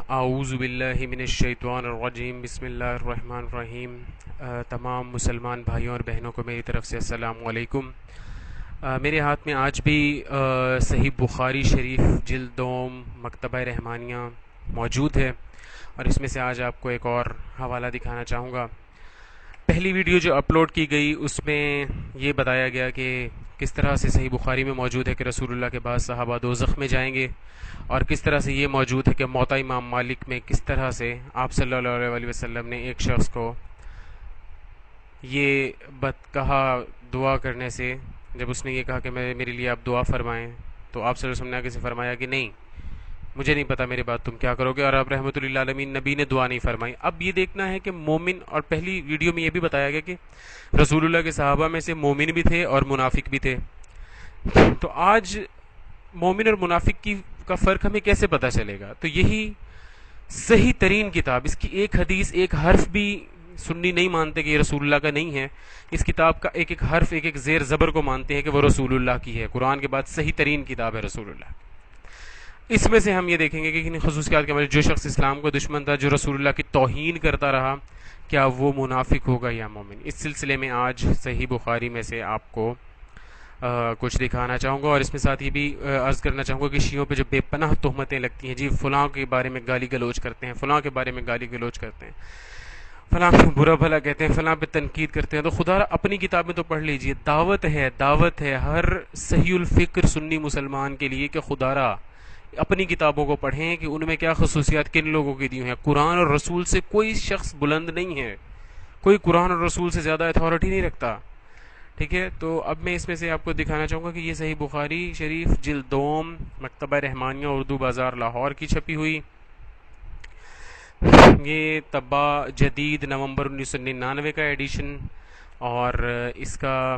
اعوذ باللہ من الشیطان الرجیم بسم اللہ الرحمن الرحیم۔ تمام مسلمان بھائیوں اور بہنوں کو میری طرف سے السلام علیکم۔ میرے ہاتھ میں آج بھی صحیح بخاری شریف جلد دوم مکتبہ رحمانیہ موجود ہے، اور اس میں سے آج آپ کو ایک اور حوالہ دکھانا چاہوں گا۔ پہلی ویڈیو جو اپلوڈ کی گئی اس میں یہ بتایا گیا کہ کس طرح سے صحیح بخاری میں موجود ہے کہ رسول اللہ کے بعد صحابہ دوزخ میں جائیں گے، اور کس طرح سے یہ موجود ہے کہ موطا امام مالک میں کس طرح سے آپ صلی اللہ علیہ وسلم نے ایک شخص کو یہ بات کہا دعا کرنے سے، جب اس نے یہ کہا کہ میرے لیے آپ دعا فرمائیں، تو آپ صلی اللہ علیہ وسلم نے آگے سے فرمایا کہ نہیں، مجھے نہیں پتا میرے بعد تم کیا کرو گے، اور اب رحمۃ اللہ عالمین نبی نے دعا نہیں فرمائی۔ اب یہ دیکھنا ہے کہ مومن، اور پہلی ویڈیو میں یہ بھی بتایا گیا کہ رسول اللہ کے صحابہ میں سے مومن بھی تھے اور منافق بھی تھے، تو آج مومن اور منافق کا فرق ہمیں کیسے پتہ چلے گا؟ تو یہی صحیح ترین کتاب، اس کی ایک حدیث ایک حرف بھی سنی نہیں مانتے کہ یہ رسول اللہ کا نہیں ہے، اس کتاب کا ایک ایک حرف ایک ایک زیر زبر کو مانتے ہیں کہ وہ رسول اللہ کی ہے۔ قرآن کے بعد صحیح ترین کتاب ہے رسول اللہ۔ اس میں سے ہم یہ دیکھیں گے کہ ان خصوصیات کے بارے جو شخص اسلام کو دشمن تھا، جو رسول اللہ کی توہین کرتا رہا، کیا وہ منافق ہوگا یا مومن؟ اس سلسلے میں آج صحیح بخاری میں سے آپ کو کچھ دکھانا چاہوں گا، اور اس میں ساتھ یہ بھی عرض کرنا چاہوں گا کہ شیعوں پہ جو بے پناہ تہمتیں لگتی ہیں، جی فلاں کے بارے میں گالی گلوچ کرتے ہیں، فلاں کے بارے میں گالی گلوچ کرتے ہیں، فلاں پہ برا بھلا کہتے ہیں، فلاں پہ تنقید کرتے ہیں، تو خدا را اپنی کتاب میں تو پڑھ لیجئے، دعوت ہے ہر صحیح الفکر سنی مسلمان کے لیے کہ خدا را اپنی کتابوں کو پڑھیں کہ ان میں کیا خصوصیات کن لوگوں کی دی ہیں۔ قرآن اور رسول سے کوئی شخص بلند نہیں ہے، کوئی قرآن اور رسول سے زیادہ اتھارٹی نہیں رکھتا، ٹھیک ہے؟ تو اب میں اس میں سے آپ کو دکھانا چاہوں گا کہ یہ صحیح بخاری شریف جلد دوم مکتبہ رحمانیہ اردو بازار لاہور کی چھپی ہوئی، یہ طبع جدید نومبر 1999 کا ایڈیشن، اور اس کا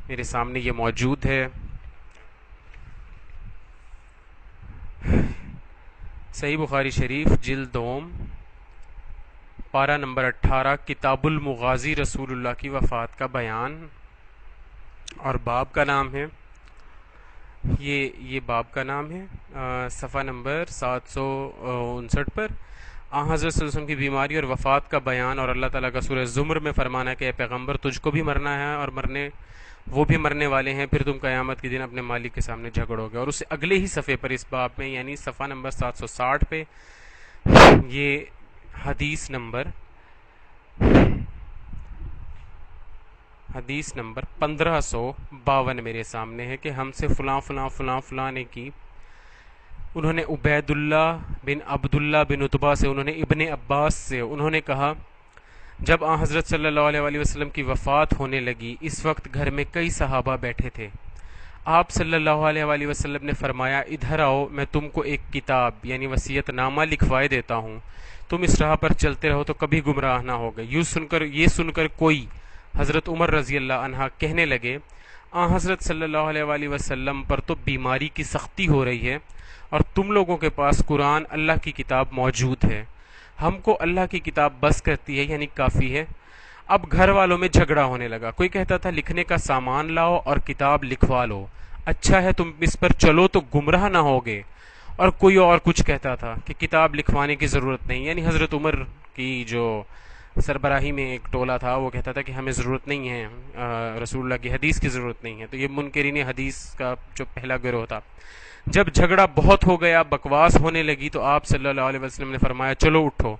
میرے سامنے یہ موجود ہے۔ صحیح بخاری شریف جلد دوم پارہ نمبر 18، کتاب المغازی، رسول اللہ کی وفات کا بیان، اور باب کا نام ہے، یہ باب کا نام ہے، صفحہ نمبر 759 پر حضرت صلی اللہ علیہ وسلم کی بیماری اور وفات کا بیان، اور اللہ تعالیٰ کا سورہ زمر میں فرمانا ہے کہ اے پیغمبر تجھ کو بھی مرنا ہے، اور وہ بھی مرنے والے ہیں، پھر تم قیامت کے دن اپنے مالک کے سامنے جھگڑو گے۔ اور اس سے اگلے ہی صفحے پر اس باب میں یعنی صفحہ نمبر 760 پہ یہ حدیث نمبر 1552 میرے سامنے ہے کہ ہم سے فلاں فلاں فلاں فلاں نے کی، انہوں نے عبید اللہ بن عبداللہ بن عتبہ سے، انہوں نے ابن عباس سے، انہوں نے کہا جب حضرت صلی اللہ علیہ وسلم کی وفات ہونے لگی، اس وقت گھر میں کئی صحابہ بیٹھے تھے، آپ صلی اللہ علیہ وسلم نے فرمایا ادھر آؤ، میں تم کو ایک کتاب یعنی وصیت نامہ لکھوائے دیتا ہوں، تم اس راہ پر چلتے رہو تو کبھی گمراہ نہ ہوگے۔ یہ سن کر کوئی حضرت عمر رضی اللہ عنہ کہنے لگے حضرت صلی اللہ علیہ وسلم پر تو بیماری کی سختی ہو رہی ہے، اور تم لوگوں کے پاس قرآن اللہ کی کتاب موجود ہے، ہم کو اللہ کی کتاب بس کرتی ہے یعنی کافی ہے۔ اب گھر والوں میں جھگڑا ہونے لگا، کوئی کہتا تھا لکھنے کا سامان لاؤ اور کتاب لکھوا لو، اچھا ہے تم اس پر چلو تو گمراہ نہ ہوگے، اور کوئی اور کچھ کہتا تھا کہ کتاب لکھوانے کی ضرورت نہیں، یعنی حضرت عمر کی جو سربراہی میں ایک ٹولہ تھا وہ کہتا تھا کہ ہمیں ضرورت نہیں ہے، رسول اللہ کی حدیث کی ضرورت نہیں ہے، تو یہ منکرین حدیث کا جو پہلا گروہ تھا۔ جب جھگڑا بہت ہو گیا، بکواس ہونے لگی، تو آپ صلی اللہ علیہ وسلم نے فرمایا چلو اٹھو۔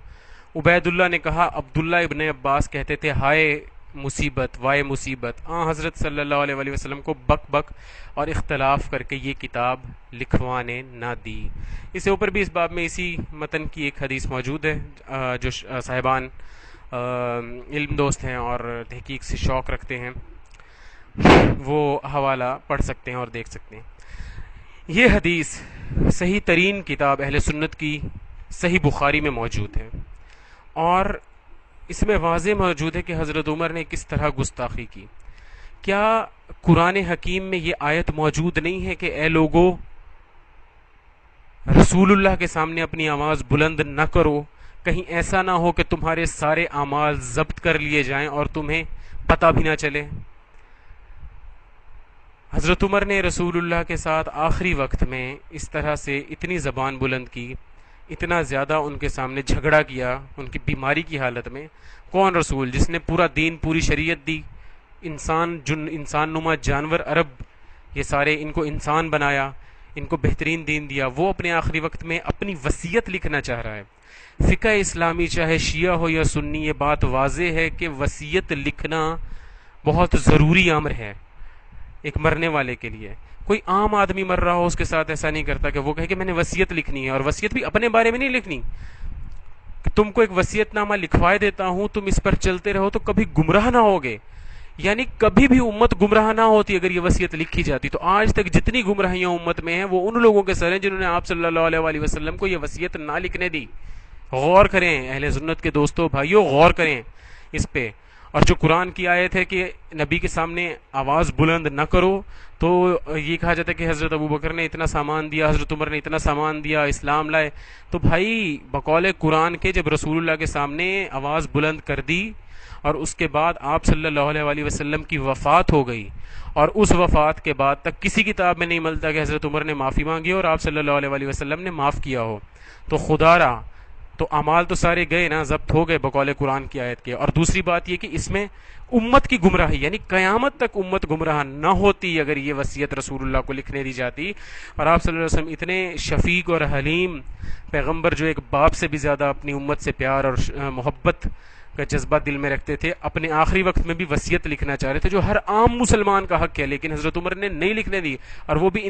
عبید اللہ نے کہا عبداللہ ابن عباس کہتے تھے ہائے مصیبت وائے مصیبت، حضرت صلی اللہ علیہ وسلم کو بک بک اور اختلاف کر کے یہ کتاب لکھوانے نہ دی۔ اس سے اوپر بھی اس باب میں اسی متن کی ایک حدیث موجود ہے، جو صاحبان علم دوست ہیں اور تحقیق سے شوق رکھتے ہیں وہ حوالہ پڑھ سکتے ہیں اور دیکھ سکتے ہیں۔ یہ حدیث صحیح ترین کتاب اہل سنت کی صحیح بخاری میں موجود ہے، اور اس میں واضح موجود ہے کہ حضرت عمر نے کس طرح گستاخی کی۔ کیا قرآن حکیم میں یہ آیت موجود نہیں ہے کہ اے لوگو رسول اللہ کے سامنے اپنی آواز بلند نہ کرو، کہیں ایسا نہ ہو کہ تمہارے سارے اعمال ضبط کر لیے جائیں اور تمہیں پتہ بھی نہ چلے۔ حضرت عمر نے رسول اللہ کے ساتھ آخری وقت میں اس طرح سے اتنی زبان بلند کی، اتنا زیادہ ان کے سامنے جھگڑا کیا ان کی بیماری کی حالت میں. کون رسول جس نے پورا دین، پوری شریعت دی، انسان نما جانور عرب، یہ سارے ان کو انسان بنایا، ان کو بہترین دین دیا، وہ اپنے آخری وقت میں اپنی وصیت لکھنا چاہ رہا ہے. فقہ اسلامی چاہے شیعہ ہو یا سنی، یہ بات واضح ہے کہ وصیت لکھنا بہت ضروری امر ہے ایک مرنے والے کے لیے. کوئی عام آدمی مر رہا ہو اس کے ساتھ ایسا نہیں کرتا کہ وہ کہے کہ میں نے وصیت لکھنی ہے، اور وصیت بھی اپنے بارے میں نہیں لکھنی کہ تم کو ایک وصیت نامہ لکھوائے دیتا ہوں، تم اس پر چلتے رہو تو کبھی گمراہ نہ ہوگے. یعنی کبھی بھی امت گمراہ نہ ہوتی اگر یہ وصیت لکھی جاتی. تو آج تک جتنی گمراہیاں امت میں ہیں وہ ان لوگوں کے سر ہیں جنہوں نے آپ صلی اللہ علیہ وآلہ وسلم کو یہ وصیت نہ لکھنے دی. غور کریں اہل سنت کے دوستو بھائیو، غور کریں اس پہ. اور جو قرآن کی آیت ہے کہ نبی کے سامنے آواز بلند نہ کرو، تو یہ کہا جاتا ہے کہ حضرت ابو بکر نے اتنا سامان دیا، حضرت عمر نے اتنا سامان دیا، اسلام لائے. تو بھائی بقول قرآن کے جب رسول اللہ کے سامنے آواز بلند کر دی اور اس کے بعد آپ صلی اللہ علیہ وآلہ وسلم کی وفات ہو گئی، اور اس وفات کے بعد تک کسی کتاب میں نہیں ملتا کہ حضرت عمر نے معافی مانگی اور آپ صلی اللہ علیہ وآلہ وسلم نے معاف کیا ہو. تو خدا را تو اعمال تو سارے گئے نا، ضبط ہو گئے بقول قرآن کی آیت کے. اور دوسری بات یہ کہ اس میں امت کی گمراہی، یعنی قیامت تک امت گمراہ نہ ہوتی اگر یہ وصیت رسول اللہ کو لکھنے دی جاتی. اور آپ صلی اللہ علیہ وسلم اتنے شفیق اور حلیم پیغمبر، جو ایک باپ سے بھی زیادہ اپنی امت سے پیار اور محبت کا جذبہ دل میں رکھتے تھے، اپنے آخری وقت میں بھی وصیت لکھنا چاہ رہے تھے جو ہر عام مسلمان کا حق ہے، لیکن حضرت عمر نے نہیں لکھنے دی. اور وہ بھی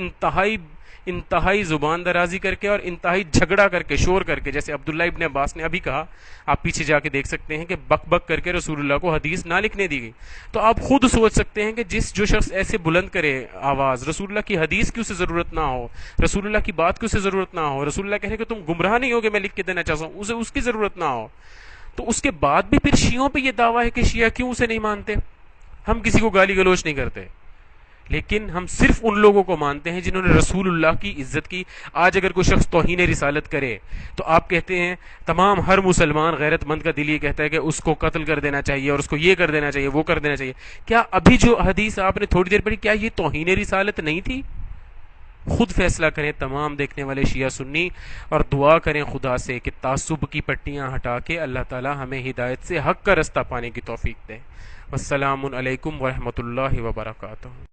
انتہائی زبان درازی کر کے اور انتہائی جھگڑا کر کے، شور کر کے، جیسے عبداللہ ابن عباس نے ابھی کہا، آپ پیچھے جا کے دیکھ سکتے ہیں کہ بک بک کر کے رسول اللہ کو حدیث نہ لکھنے دی گئی. تو آپ خود سوچ سکتے ہیں کہ جو شخص ایسے بلند کرے آواز، رسول اللہ کی حدیث کی اسے ضرورت نہ ہو، رسول اللہ کی بات کی اسے ضرورت نہ ہو، رسول اللہ کہنے کہ تم گمراہ نہیں ہوگے میں لکھ کے دینا چاہتا ہوں، اسے اس کی ضرورت نہ ہو، تو اس کے بعد بھی پھر شیعوں پہ یہ دعویٰ ہے کہ شیعہ کیوں اسے نہیں مانتے. ہم کسی کو گالی گلوچ نہیں کرتے، لیکن ہم صرف ان لوگوں کو مانتے ہیں جنہوں نے رسول اللہ کی عزت کی. آج اگر کوئی شخص توہین رسالت کرے تو آپ کہتے ہیں تمام ہر مسلمان غیرت مند کا دل یہ کہتا ہے کہ اس کو قتل کر دینا چاہیے اور اس کو یہ کر دینا چاہیے، وہ کر دینا چاہیے. کیا ابھی جو حدیث آپ نے تھوڑی دیر پڑھی، کیا یہ توہین رسالت نہیں تھی؟ خود فیصلہ کریں تمام دیکھنے والے شیعہ سنی، اور دعا کریں خدا سے کہ تعصب کی پٹیاں ہٹا کے اللہ تعالی ہمیں ہدایت سے حق کا رستہ پانے کی توفیق دے. والسلام علیکم ورحمۃ اللہ وبرکاتہ.